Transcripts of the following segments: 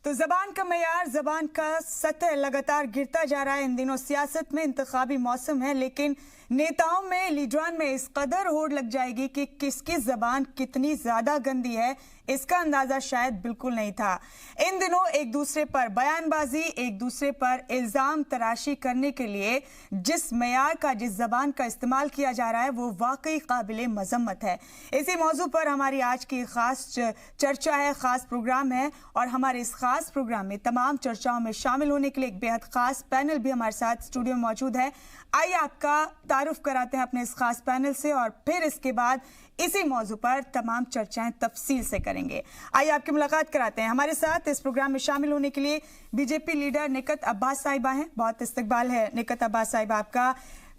तो जबान का मयार, जबान का सतह लगातार गिरता जा रहा है। इन दिनों सियासत में इंतखाबी मौसम है, लेकिन नेताओं में, लीडरान में इस कदर होड़ लग जाएगी कि किसकी जबान कितनी ज्यादा गंदी है इसका अंदाजा शायद बिल्कुल नहीं था। इन दिनों एक दूसरे पर बयानबाजी, एक दूसरे पर इल्जाम तराशी करने के लिए जिस मयार का, जिस जबान का इस्तेमाल किया जा रहा है वो वाकई काबिले मजम्मत है। इसी मौजू पर हमारी आज की खास चर्चा है, खास प्रोग्राम है, और हमारे इस खास प्रोग्राम में तमाम चर्चाओं में शामिल होने के लिए एक बेहद खास पैनल भी हमारे साथ स्टूडियो में मौजूद है। आइए आपका तारुफ कराते हैं अपने इस खास पैनल से, और फिर इसके बाद इसी मौजू पर तमाम चर्चाएं तफसील से करेंगे। आइए आपकी मुलाकात कराते हैं। हमारे साथ इस प्रोग्राम में शामिल होने के लिए बीजेपी लीडर निकत अब्बास साहिबा हैं। बहुत इस्तकबाल है निकत अब्बास साहिबा आपका।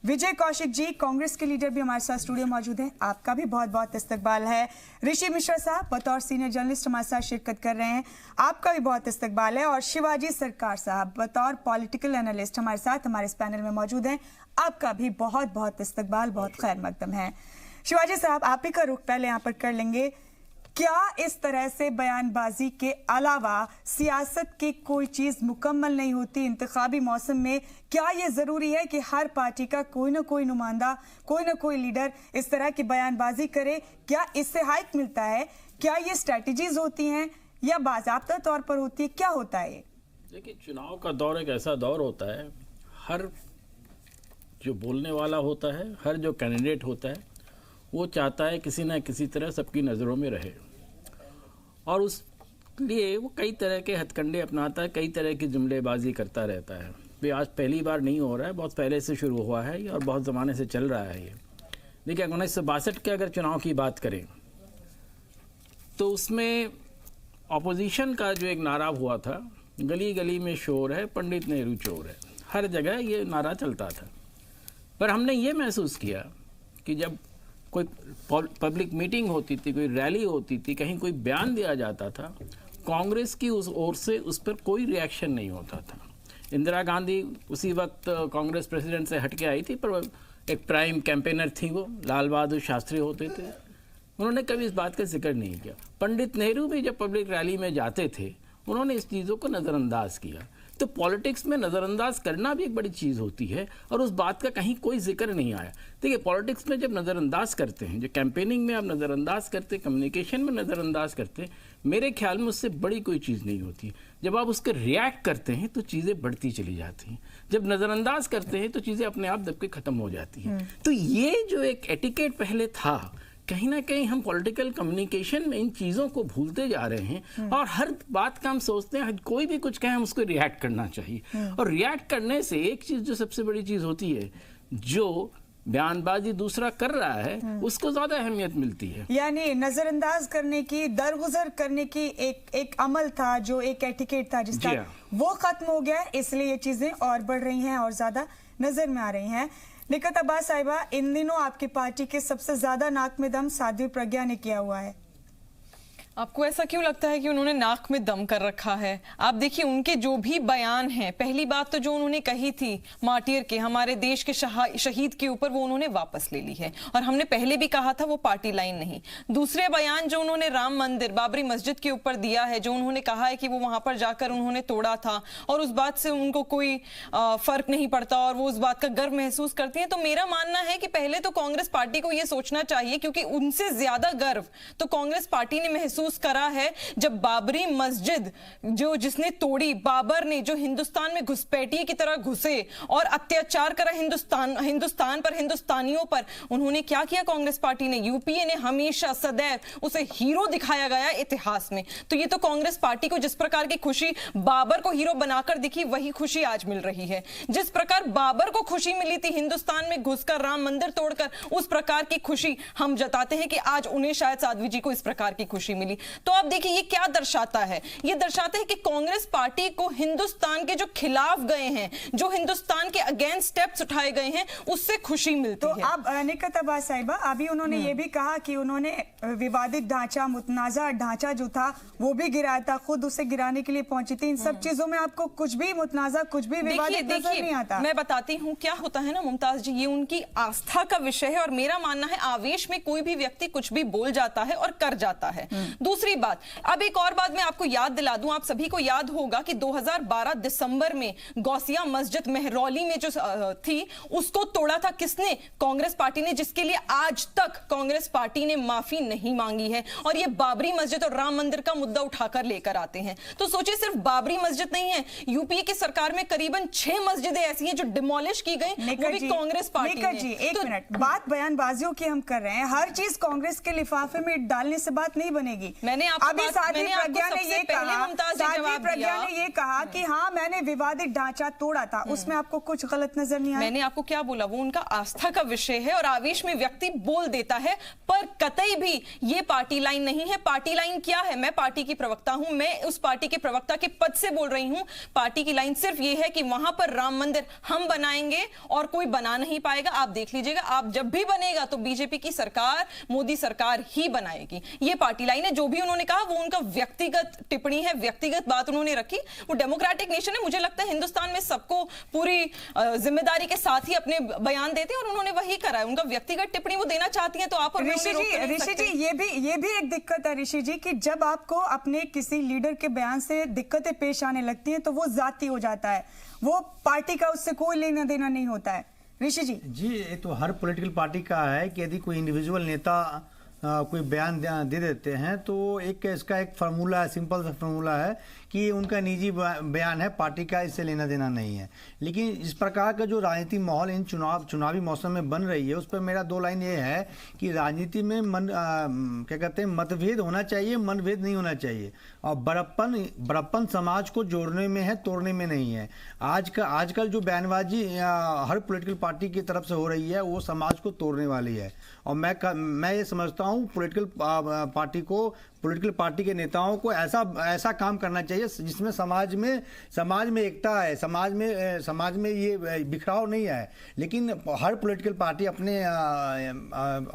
विजय कौशिक जी, कांग्रेस के लीडर, भी हमारे साथ स्टूडियो मौजूद हैं, आपका भी बहुत बहुत इस्तकबाल है। ऋषि मिश्रा साहब बतौर सीनियर जर्नलिस्ट हमारे साथ शिरकत कर रहे हैं, आपका भी बहुत इस्तकबाल है। और शिवाजी सरकार साहब बतौर पॉलिटिकल एनालिस्ट हमारे साथ हमारे इस पैनल में मौजूद हैं, आपका भी बहुत बहुत इस्तकबाल, बहुत खैर मकदम है। शिवाजी साहब, आप ही का रुख पहले यहाँ पर कर लेंगे। क्या इस तरह से बयानबाजी के अलावा सियासत की कोई चीज मुकम्मल नहीं होती इंतखाबी मौसम में? क्या ये जरूरी है कि हर पार्टी का कोई ना कोई नुमाइंदा, कोई ना कोई लीडर इस तरह की बयानबाजी करे? क्या इससे हाइक मिलता है? क्या ये स्ट्रेटजीज होती हैं या बाज़ाब्ता तौर पर होती है? क्या होता है? देखिए, चुनाव का दौर एक ऐसा दौर होता है, हर जो बोलने वाला होता है, हर जो कैंडिडेट होता है, वो चाहता है किसी न किसी तरह सबकी नज़रों में रहे, और उस लिए वो कई तरह के हथकंडे अपनाता है, कई तरह की जुमलेबाजी करता रहता है। ये आज पहली बार नहीं हो रहा है, बहुत पहले से शुरू हुआ है ये, और बहुत ज़माने से चल रहा है ये। देखिए, 1962 के अगर चुनाव की बात करें तो उसमें ऑपोजिशन का जो एक नारा हुआ था, गली गली में शोर है, पंडित नेहरू चोर है, हर जगह ये नारा चलता था। पर हमने ये महसूस किया कि जब कोई पब्लिक मीटिंग होती थी, कोई रैली होती थी, कहीं कोई बयान दिया जाता था, कांग्रेस की उस ओर से उस पर कोई रिएक्शन नहीं होता था। इंदिरा गांधी उसी वक्त कांग्रेस प्रेसिडेंट से हटके आई थी, पर एक प्राइम कैंपेनर थी, वो लाल बहादुर शास्त्री होते थे, उन्होंने कभी इस बात का जिक्र नहीं किया। पंडित नेहरू भी जब पब्लिक रैली में जाते थे, उन्होंने इस चीज़ों को नज़रअंदाज किया। तो पॉलिटिक्स में नज़रअंदाज करना भी एक बड़ी चीज़ होती है, और उस बात का कहीं कोई जिक्र नहीं आया। देखिए, पॉलिटिक्स में जब नज़रअंदाज करते हैं, जो कैंपेनिंग में आप नज़रअंदाज करते हैं, कम्युनिकेशन में नज़रअंदाज करते हैं, मेरे ख्याल में उससे बड़ी कोई चीज़ नहीं होती। जब आप उसके रिएक्ट करते हैं तो चीज़ें बढ़ती चली जाती हैं, जब नज़रअंदाज करते हैं तो चीज़ें अपने आप दब के ख़त्म हो जाती हैं। तो ये जो एक एटिकेट पहले था, कहीं ना कहीं हम पॉलिटिकल कम्युनिकेशन में इन चीज़ों को भूलते जा रहे हैं, और हर बात का हम सोचते हैं कोई भी कुछ कहे हम उसको रिएक्ट करना चाहिए। और रिएक्ट करने से एक चीज़ जो सबसे बड़ी चीज़ होती है, जो बयानबाजी दूसरा कर रहा है उसको ज़्यादा अहमियत मिलती है। यानी नज़रअंदाज करने की, दरगुजर करने की एक अमल था, जो एक एटिकेट था जिसका, वो खत्म हो गया है। इसलिए ये चीज़ें और बढ़ रही हैं और ज़्यादा नज़र में आ रही हैं। निकत अब्बास साहिबा, इन दिनों आपकी पार्टी के सबसे ज्यादा नाक में दम साध्वी प्रज्ञा ने किया हुआ है। आपको ऐसा क्यों लगता है कि उन्होंने नाक में दम कर रखा है? आप देखिए, उनके जो भी बयान हैं, पहली बात तो जो उन्होंने कही थी मार्टियर के, हमारे देश के शहीद के ऊपर, वो उन्होंने वापस ले ली है, और हमने पहले भी कहा था वो पार्टी लाइन नहीं। दूसरे बयान जो उन्होंने राम मंदिर, बाबरी मस्जिद के ऊपर दिया है, जो उन्होंने कहा है कि वो वहां पर जाकर उन्होंने तोड़ा था और उस बात से उनको कोई फर्क नहीं पड़ता और वो उस बात का गर्व महसूस करती है, तो मेरा मानना है कि पहले तो कांग्रेस पार्टी को यह सोचना चाहिए, क्योंकि उनसे ज्यादा गर्व तो कांग्रेस पार्टी ने महसूस करा है जब बाबरी मस्जिद जिसने तोड़ी, बाबर ने जो हिंदुस्तान में घुसपैठिए की तरह घुसे और अत्याचार करा हिंदुस्तान पर, हिंदुस्तानियों पर, उन्होंने क्या किया? कांग्रेस पार्टी ने, यूपीए ने हमेशा सदैव उसे हीरो दिखाया गया इतिहास में। तो ये तो कांग्रेस पार्टी को जिस प्रकार की खुशी बाबर को हीरो बनाकर दिखी, वही खुशी आज मिल रही है। जिस प्रकार बाबर को खुशी मिली थी हिंदुस्तान में घुसकर, राम मंदिर तोड़कर, उस प्रकार की खुशी हम जताते हैं कि आज उन्हें शायद साध्वी जी को इस प्रकार की खुशी मिली। तो आप देखिए, ये क्या दर्शाता है? ये दर्शाता है कि कांग्रेस पार्टी को हिंदुस्तान के जो खिलाफ गए हैं, जो हिंदुस्तान के अगेंस्ट स्टेप्स उठाए गए हैं, उससे खुशी मिलती है। तो अब निकत अब्बास साहिबा, अभी उन्होंने ये भी कहा कि उन्होंने विवादित ढांचा, मुतनाज़ा ढांचा जो था वो भी गिराया था, खुद उसे गिराने के लिए पहुंची थी। इन सब चीजों में आपको कुछ भी मुतनाज़ा, कुछ भी विवादित नजर नहीं आता? मैं बताती हूँ क्या होता है ना मुमताज जी, ये उनकी आस्था का विषय है, और मेरा मानना है आवेश में कोई भी व्यक्ति कुछ भी बोल जाता है और कर जाता है। दूसरी बात, अब एक और बात मैं आपको याद दिला दूं, आप सभी को याद होगा कि 2012 दिसंबर में गौसिया मस्जिद मेहरौली में जो थी उसको तोड़ा था किसने? कांग्रेस पार्टी ने, जिसके लिए आज तक कांग्रेस पार्टी ने माफी नहीं मांगी है। और ये बाबरी मस्जिद और राम मंदिर का मुद्दा उठाकर लेकर आते हैं। तो सोचिए, सिर्फ बाबरी मस्जिद नहीं है, यूपीए की सरकार में करीबन 6 मस्जिदें ऐसी हैं जो डिमोलिश की गई, वो भी कांग्रेस पार्टी ने। जी एक मिनट, बात बयानबाजियों की हम कर रहे हैं, हर चीज कांग्रेस के लिफाफे में डालने से बात नहीं बनेगी। मैंने अभी साध्वी प्रज्ञा ने ये कहा कि हाँ मैंने विवादित ढांचा तोड़ा था, उसमें आपको कुछ गलत नजर नहीं आया? मैंने आपको क्या बोला, वो उनका आस्था का विषय है और आवेश में व्यक्ति बोल देता है, पर कतई भी ये पार्टी लाइन नहीं है। पार्टी लाइन क्या है? मैं पार्टी की प्रवक्ता हूं, मैं उस पार्टी के प्रवक्ता के पद से बोल रही हूं। पार्टी की लाइन सिर्फ ये है कि वहां पर राम मंदिर हम बनाएंगे और कोई बना नहीं पाएगा। आप देख लीजिएगा, आप जब भी बनेगा तो बीजेपी की सरकार, मोदी सरकार ही बनाएगी। ये पार्टी लाइन है। जो भी उन्होंने कहा वो उनका व्यक्तिगत टिप्पणी है, व्यक्तिगत बात उन्होंने रखी। वो डेमोक्रेटिक नेशन है, मुझे लगता है हिंदुस्तान में सबको पूरी जिम्मेदारी के साथ ही अपने बयान देते हैं और उन्होंने वही करा है। उनका व्यक्तिगत टिप्पणी वो देना चाहती हैं तो आप ऋषि जी ये भी एक दिक्कत है ऋषि जी, कि जब आपको अपने किसी लीडर के बयान से दिक्कतें पेश आने लगती हैं तो वो जाती हो जाता है, वो पार्टी का उससे कोई लेना देना नहीं होता है। ऋषि जी ये तो हर पॉलिटिकल पार्टी का है कि यदि कोई इंडिविजुअल नेता कोई बयान दे देते हैं तो इसका एक फार्मूला है, सिंपल सा फार्मूला है कि उनका निजी बयान है, पार्टी का इससे लेना देना नहीं है। लेकिन इस प्रकार का जो राजनीतिक माहौल इन चुनावी मौसम में बन रही है, उस पर मेरा 2 लाइन ये है कि राजनीति में क्या कहते हैं, मतभेद होना चाहिए, मनभेद नहीं होना चाहिए। और बड़प्पन समाज को जोड़ने में है, तोड़ने में नहीं है। आजकल जो बयानबाजी हर पॉलिटिकल पार्टी की तरफ से हो रही है वो समाज को तोड़ने वाली है। और मैं ये समझता हूँ पॉलिटिकल पार्टी के नेताओं को ऐसा काम करना चाहिए जिसमें समाज में एकता है, समाज में ये बिखराव नहीं है। लेकिन हर पॉलिटिकल पार्टी अपने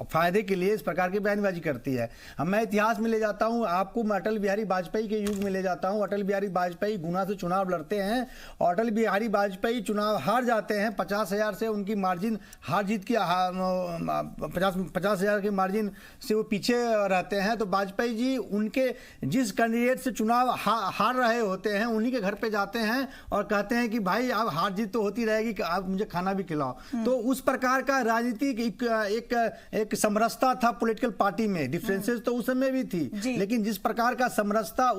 फायदे के लिए इस प्रकार की बयानबाजी करती है। मैं इतिहास में ले जाता हूँ आपको, मैं अटल बिहारी वाजपेयी के युग में ले जाता हूँ। अटल बिहारी वाजपेयी गुना से चुनाव लड़ते हैं और अटल बिहारी वाजपेयी चुनाव हार जाते हैं। 50,000 से उनकी मार्जिन हार जीत की 50,000 के मार्जिन से वो पीछे रहते हैं। तो वाजपेयी जी उनके जिस कैंडिडेट से चुनाव हार रहे होते हैं उन्हीं के घर पे जाते हैं और कहते हैं कि भाई अब हार जीत तो होती रहेगी, कि आप मुझे खाना भी खिलाओ। तो उस प्रकार का राजनीतिक एक समरसता था पॉलिटिकल पार्टी में। डिफरेंसेस तो उस समय भी थी, लेकिन जिस प्रकार का समरसता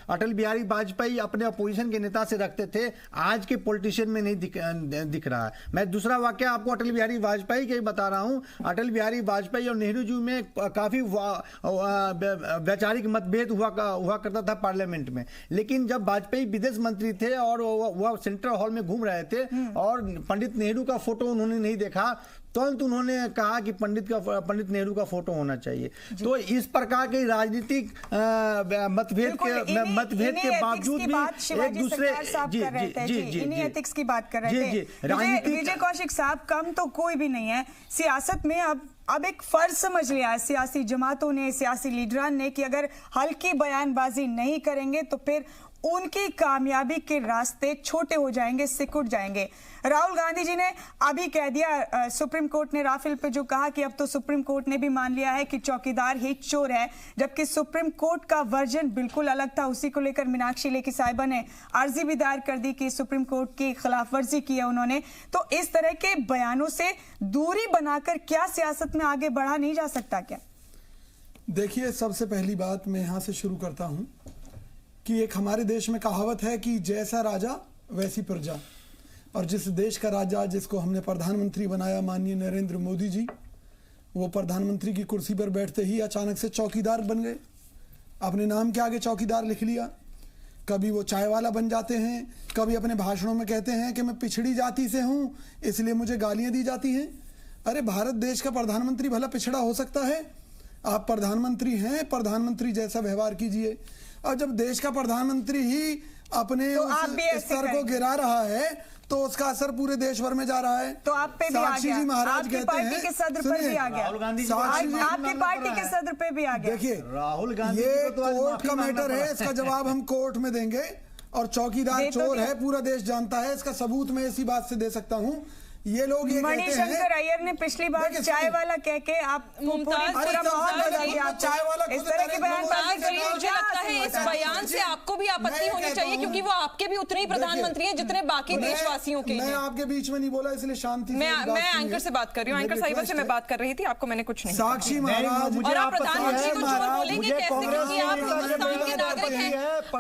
अटल बिहारी वाजपेयी अपने अपोजिशन के नेता से रखते थे, आज के पॉलिटिशियन में नहीं दिख रहा है। मैं दूसरा वाक्य आपको अटल बिहारी वाजपेयी के बता रहा हूं। अटल बिहारी वाजपेयी और नेहरू जी में काफी वैचारिक मतभेद हुआ करता था पार्लियामेंट में। लेकिन जब वाजपेयी विदेश मंत्री थे और वह सेंट्रल हॉल में घूम रहे थे और पंडित नेहरू का फोटो उन्होंने नहीं देखा, तुरंत उन्होंने कहा कि पंडित नेहरू का फोटो होना चाहिए। तो इस प्रकार के राजनीतिक मतभेद के बावजूद भी एक दूसरे इन्हीं एथिक्स की बात कर रहे थे। विजय कौशिक साहब, कम तो कोई भी नहीं है सियासत में। अब एक फर्ज समझ लिया है सियासी जमातों ने, सियासी लीडरान ने, कि अगर हल्की बयानबाजी नहीं करेंगे तो फिर उनकी कामयाबी के रास्ते छोटे हो जाएंगे, सिकुड़ जाएंगे। राहुल गांधी जी ने अभी कह दिया, सुप्रीम कोर्ट ने राफेल पे जो कहा कि अब तो सुप्रीम कोर्ट ने भी मान लिया है कि चौकीदार ही चोर है, जबकि सुप्रीम कोर्ट का वर्जन बिल्कुल अलग था। उसी को लेकर मीनाक्षी लेखी साहिबा ने अर्जी भी दायर कर दी कि सुप्रीम कोर्ट की खिलाफ वर्जी की है उन्होंने। तो इस तरह के बयानों से दूरी बनाकर क्या सियासत में आगे बढ़ा नहीं जा सकता क्या? देखिए, सबसे पहली बात मैं यहां से शुरू करता हूं कि एक हमारे देश में कहावत है कि जैसा राजा वैसी प्रजा। और जिस देश का राजा जिसको हमने प्रधानमंत्री बनाया, माननीय नरेंद्र मोदी जी, वो प्रधानमंत्री की कुर्सी पर बैठते ही अचानक से चौकीदार बन गए। अपने नाम के आगे चौकीदार लिख लिया। कभी वो चाय वाला बन जाते हैं, कभी अपने भाषणों में कहते हैं कि मैं पिछड़ी जाति से हूं इसलिए मुझे गालियां दी जाती हैं। अरे भारत देश का प्रधानमंत्री भला पिछड़ा हो सकता है? आप प्रधानमंत्री हैं, प्रधानमंत्री जैसा व्यवहार कीजिए। और जब देश का प्रधानमंत्री ही अपने स्तर को गिरा रहा है तो उसका असर पूरे देश भर में जा रहा है। तो आप पे भी आ गया, महाराज आपकी पार्टी के सदर पर भी आ गया, आपकी पार्टी के सदर पे भी आ गया। देखिए, राहुल गांधी ये कोर्ट का मैटर है, इसका जवाब हम कोर्ट में देंगे। और चौकीदार चोर है पूरा देश जानता है, इसका सबूत मैं इसी बात से दे सकता हूं ये लोग ये कहते मणिशंकर अय्यर ने पिछली बार चाय वाला कह के आप मुमताज पूरा माहौल बदल दिया। आप चाय वाला इस तरह के बयानबाजी मुमताज जी, मुझे लगता है इस बयान से आपको भी आपत्ति होनी चाहिए, क्योंकि वो आपके भी उतने ही प्रधानमंत्री हैं जितने बाकी देशवासियों के मैं हैं। आपके बीच में नहीं बोला, इसलिए शांति से मैं बात एंकर कीजिए। से बात कर रही हूँ, एंकर साहिबा से मैं बात कर रही थी, आपको मैंने कुछ नहीं कहा। साक्षी महाराज, और आप प्रधानमंत्री को चोर बोलेंगे कैसे, क्योंकि आप हिंदुस्तान के नागरिक हैं।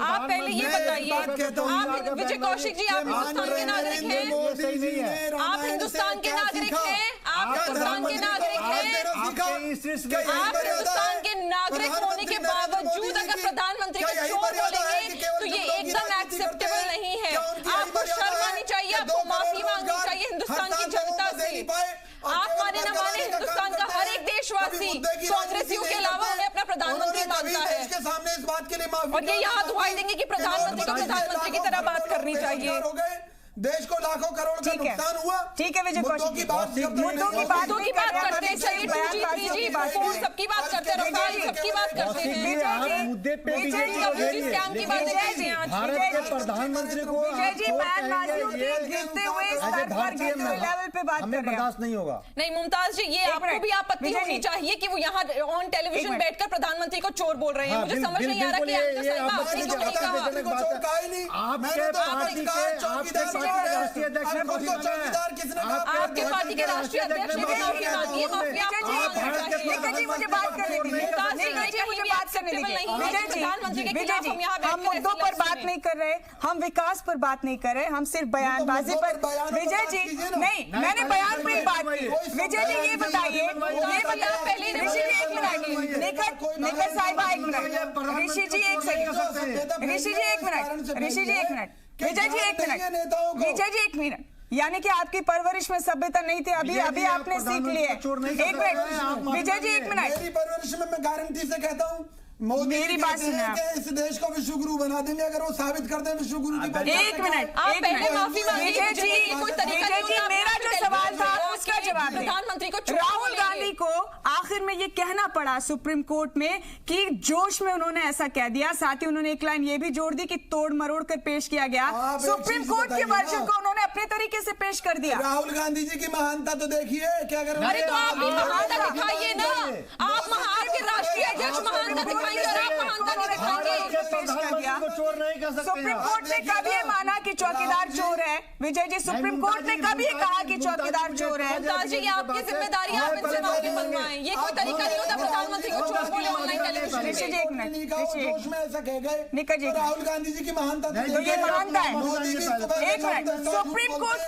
आप पहले ये बताइए, आप विजय कौशिक जी, आप हिंदुस्तान के नागरिक हैं, आप हिंदुस्तान के नागरिक हैं, आप हिंदुस्तान के नागरिक हैं, आप हिंदुस्तान के नागरिक होने के बावजूद अगर प्रधानमंत्री को चोर बोलेंगे तो ये एकदम एक्सेप्टेबल नहीं है। आपको शर्म आनी चाहिए, आपको माफी मांगनी चाहिए हिंदुस्तान की जनता से। आप माने न माने, हिंदुस्तान का हर एक देशवासी कांग्रेसियों के अलावा उन्हें अपना प्रधानमंत्री मानता है, के सामने इस बात के लिए माफी और ये यहाँ दुहाई देंगे कि प्रधानमंत्री को प्रधानमंत्री की तरह बात करनी चाहिए। देश को लाखों करोड़ का नुकसान हुआ। ठीक है विजय कौशिक जी, मुद्दों की बात करते हैं, चलिए सबकी बात करते हैं, रफाल सबकी बात करते हैं, मुद्दे पे स्कैम की बात करते हैं। भारत के प्रधानमंत्री को विजय जी बयानबाजियों के गिरते हुए स्तर पर, गिरते हुए लेवल पे बात कर रहे हैं। बर्दाश्त नहीं होगा। नहीं मुमताज जी, ये आपको भी आपत्ति होनी चाहिए कि वो यहाँ ऑन टेलीविजन बैठकर प्रधानमंत्री को चोर बोल रहे हैं। मुझे समझ नहीं आ रहा कि एंकर साहिबा आपने क्यों नहीं कहा। राष्ट्रीय अध्यक्ष ने आपके पार्टी के राष्ट्रीय अध्यक्ष ने माफी मांगी है, मुझे बात करने दीजिए, हम मुद्दों पर बात नहीं कर रहे, हम विकास पर बात नहीं कर रहे, हम सिर्फ बयानबाजी पर। विजय जी नहीं, मैंने बयान पर बात की। विजय जी ये बताइए, पहले ऋषि जी एक मिनट, निखत साहिबा एक मिनट, ऋषि जी एक सेकंड, ऋषि जी एक मिनट, ऋषि जी एक मिनट, विजय जी एक मिनट, विजय जी एक मिनट। यानी कि आपकी परवरिश में सभ्यता नहीं थी, अभी आपने सीख ली है। एक मिनट विजय जी, एक मिनट। मेरी परवरिश में मैं गारंटी से कहता हूँ मेरी बात सुनिए, इस देश को विश्व गुरु बना देंगे अगर वो साबित कर दें विश्व गुरु की। एक मिनट, आप पहले माफी मांगिए। विजय जी, मेरा जो सवाल था उसका जवाब प्रधानमंत्री को राहुल गांधी को आखिर में ये कहना पड़ा सुप्रीम कोर्ट में कि जोश में उन्होंने ऐसा कह दिया। साथ ही उन्होंने एक लाइन ये भी जोड़ दी कि तोड़ मरोड़ कर पेश किया गया। सुप्रीम कोर्ट के वर्जन को उन्होंने अपने तरीके से पेश कर दिया। राहुल गांधी जी की महानता तो देखिए क्या अगर। अरे तो आप भी महानता दिखाइए ना, आप आपके राष्ट्रीय अध्यक्ष महानता दिखाइए और आप महानता सुप्रीम कोर्ट ने कभी ये माना कि चौकीदार चोर है। विजय जी, सुप्रीम कोर्ट ने कभी कहा कि चौकीदार चोर है। जी, ये आपकी जिम्मेदारी, आप इनसे माफी मंगवाएं। ये कोई तरीका नहीं होता प्रधानमंत्री को चोर बोले ऑनलाइन टेलीविजन। ऋषि जी एक मिनट, जोश में ऐसा कह गए निकल जी, राहुल गांधी जी की महानता तो ये महानता है। एक मिनट, सुप्रीम कोर्ट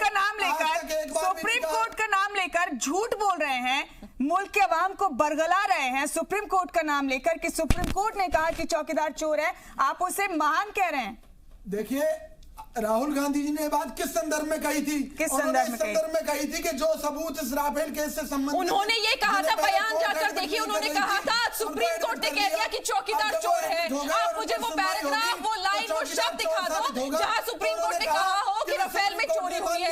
का नाम लेकर झूठ बोल रहे हैं, मुल्क के अवाम को बरगला रहे हैं सुप्रीम कोर्ट का नाम लेकर कि सुप्रीम कोर्ट ने कहा कि चौकीदार चोर है, आप उसे महान कह रहे हैं। देखिए राहुल गांधी जी ने बात किस संदर्भ में कही थी? किस संदर्भ में कही थी कि जो सबूत इस राफेल केस से संबंधित। उन्होंने ये कहा था, बयान जाकर देखिए, उन्होंने कहा था सुप्रीम कोर्ट ने कह दिया कि चौकीदार चोर है। आप मुझे वो पैराग्राफ, वो लाइन, वो शब्द दिखा दो जहां सुप्रीम कोर्ट ने कहा हो कि राफेल में चोरी हुई है।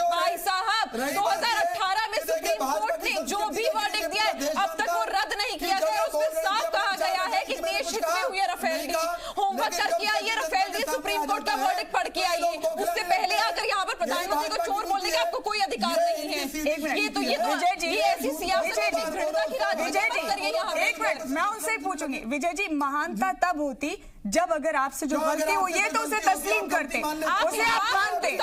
भाई साहब, 2018 में सुप्रीम कोर्ट ने जो भी वर्डिक्ट दिया है अब तक वो रद्द नहीं किया गया। उसमें साफ कहा गया है कि देश हित में हुई है राफेल की। होमवर्क करके आइए, राफेल की सुप्रीम कोर्ट का वर्डिक्ट पढ़ के आइए। उससे पहले आकर यहाँ पर प्रधानमंत्री को चोर बोलने का आपको कोई अधिकार नहीं है। ये ऐसी सियासत है, घृणा की राजनीति मत करिए यहाँ पे। एक मिनट, मैं उनसे पूछूंगी विजय जी, महानता तब होती जब अगर आपसे जो गलती हुई है तो उसे तस्लीम करते, उसे आप मानते। ये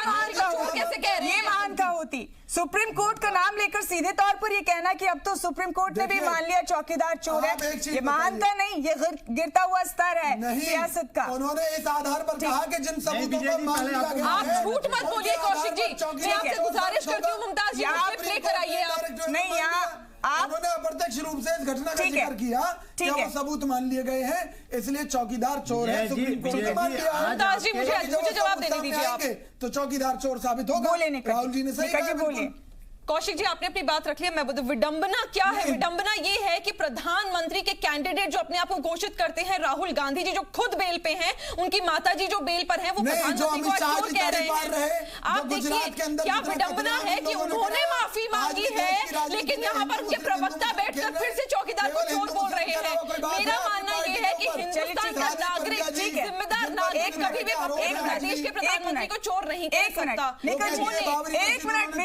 महानता होती, ये महानता होती। सुप्रीम कोर्ट का नाम लेकर सीधे तौर पर ये कहना कि अब तो सुप्रीम कोर्ट ने भी मान लिया चौकीदार चोर है, ये महानता नहीं, ये गिरता हुआ स्तर है सियासत का। उन्होंने इस आधार पर कहा कि जिन सबूतों को मान लिया गया, आप झूठ मत बोलिए कौशिक जी, मैं आपसे गुजारिश करती हूँ मुमताज जी, प्ले कराइए आप। नहीं, यहाँ उन्होंने अप्रत्यक्ष रूप से इस घटना का जिक्र किया कि वो सबूत मान लिए गए हैं, इसलिए चौकीदार चोर है। सुप्रीम कोर्ट ने मान लिया। मुमताज जी, मुझे जवाब देने दीजिए आप। तो चौकीदार चोर साबित होगा। राहुल जी ने सही कहा। कौशिक जी, आपने अपनी बात रख ली है, मैं बोलूं विडंबना क्या है? विडंबना ये है कि प्रधानमंत्री के कैंडिडेट जो अपने आप को घोषित करते हैं राहुल गांधी जी, जो खुद बेल पे हैं, उनकी माताजी जो बेल पर हैं, वो प्रधानमंत्री को चोर कह रहे हैं। आप देखिए क्या विडंबना है कि उन्होंने माफी मांगी है, लेकिन यहाँ पर उनके प्रवक्ता बैठकर फिर से चौकीदार को चोर बोल रहे हैं। मेरा मानना ये है कि हिंदुस्तान का नागरिक, जिम्मेदार नागरिक, कभी भी एक देश के प्रधानमंत्री को चोर नहीं कह सकता। एक मिनट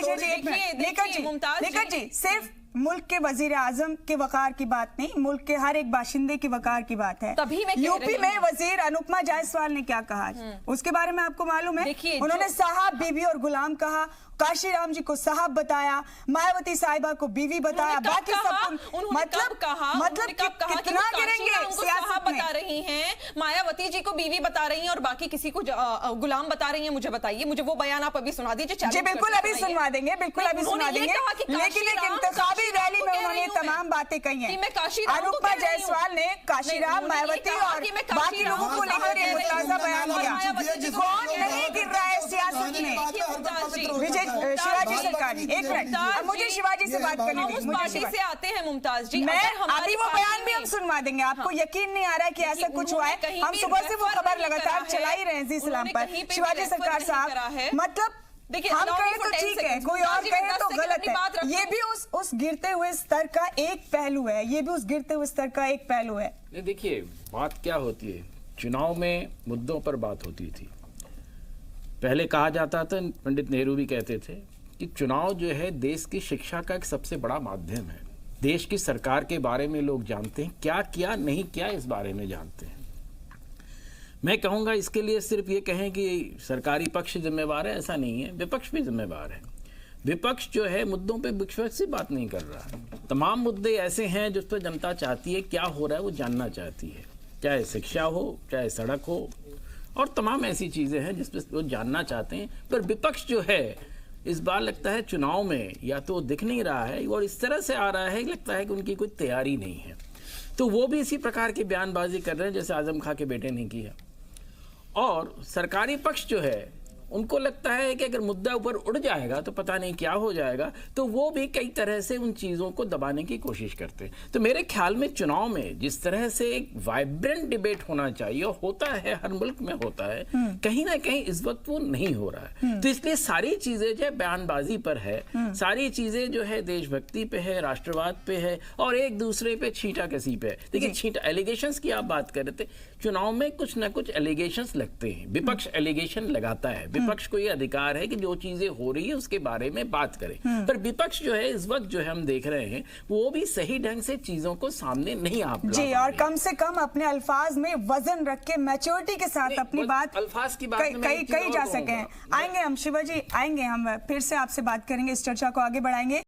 निकट जी, सिर्फ मुल्क के वजीर आजम के वकार की बात नहीं, मुल्क के हर एक बाशिंदे की वकार की बात है। तभी मैं यूपी में वजीर अनुपमा जायसवाल ने क्या कहा उसके बारे में आपको मालूम है? उन्होंने साहब, बीबी और गुलाम कहा, काशीराम जी को साहब बताया, मायावती साहिबा को बीवी बताया, बाकी सबको मतलब कितना गिरेंगे साहब बता रही हैं, मायावती जी को बीवी बता रही हैं और बाकी किसी को गुलाम बता रही हैं। मुझे बताइए, मुझे वो बयान आप अभी सुना दीजिए। जी बिल्कुल, अभी सुनवा देंगे, बिल्कुल अभी सुना देंगे। लेकिन एक इंतखाबी रैली में उन्होंने तमाम बातें कही हैं। अनुपमा जायसवाल ने काशीराम, मायावती और बाकी लोगों को लेकर एक मुताजा बयान दिया। कौन नहीं गिर रहा है सियासत में? शिवाजी सरकार, एक मिनट, अब मुझे शिवाजी से बात करनी थी। उस पार्टी से आते हैं मुमताज जी, अभी वो बयान भी हम सुनवा देंगे। आपको यकीन नहीं आ रहा है कि ऐसा कुछ हुआ है? हम सुबह से वो खबर लगातार चला ही रहे हैं जी सलाम पर। शिवाजी सरकार साहब, मतलब देखिए, हम कहें तो ठीक है, कोई और कहे तो गलत है। ये भी उस गिरते हुए स्तर का एक पहलू है, ये भी उस गिरते हुए स्तर का एक पहलू है। देखिए, बात क्या होती है, चुनाव में मुद्दों पर बात होती थी। पहले कहा जाता था, पंडित नेहरू भी कहते थे कि चुनाव जो है देश की शिक्षा का एक सबसे बड़ा माध्यम है। देश की सरकार के बारे में लोग जानते हैं, क्या किया नहीं किया इस बारे में जानते हैं। मैं कहूँगा इसके लिए सिर्फ ये कहें कि सरकारी पक्ष जिम्मेवार है, ऐसा नहीं है, विपक्ष भी जिम्मेवार है। विपक्ष जो है मुद्दों पे विश्वास से बात नहीं कर रहा है। तमाम मुद्दे ऐसे हैं जिस पर जनता चाहती है क्या हो रहा है, वो जानना चाहती है, चाहे शिक्षा हो, चाहे सड़क हो, और तमाम ऐसी चीज़ें हैं जिस पर वो जानना चाहते हैं। पर विपक्ष जो है इस बार लगता है चुनाव में या तो दिख नहीं रहा है और इस तरह से आ रहा है, लगता है कि उनकी कोई तैयारी नहीं है। तो वो भी इसी प्रकार की बयानबाजी कर रहे हैं जैसे आजम खां के बेटे ने किया। और सरकारी पक्ष जो है उनको लगता है कि अगर मुद्दा ऊपर उड़ जाएगा तो पता नहीं क्या हो जाएगा, तो वो भी कई तरह से उन चीज़ों को दबाने की कोशिश करते हैं। तो मेरे ख्याल में चुनाव में जिस तरह से एक वाइब्रेंट डिबेट होना चाहिए, होता है, हर मुल्क में होता है, कहीं ना कहीं इस वक्त वो नहीं हो रहा है। तो इसलिए सारी चीज़ें जो है बयानबाजी पर है, सारी चीज़ें जो है देशभक्ति पे है, राष्ट्रवाद पे है, और एक दूसरे पे छींटा कसी पे है। देखिए, छींटा एलिगेशंस की आप बात कर रहे थे, चुनाव में कुछ ना कुछ एलिगेशंस लगते हैं, विपक्ष एलिगेशन लगाता है, विपक्ष को ये अधिकार है कि जो चीजें हो रही है उसके बारे में बात करें। पर विपक्ष जो है इस वक्त जो है हम देख रहे हैं वो भी सही ढंग से चीजों को सामने नहीं आ पा जी, और कम से कम अपने अल्फाज में वजन रख के मैच्योरिटी के साथ अपनी बात, अल्फाज की बात कई जा सके। आएंगे हम शिवाजी, आएंगे हम, फिर से आपसे बात करेंगे, इस चर्चा को आगे बढ़ाएंगे।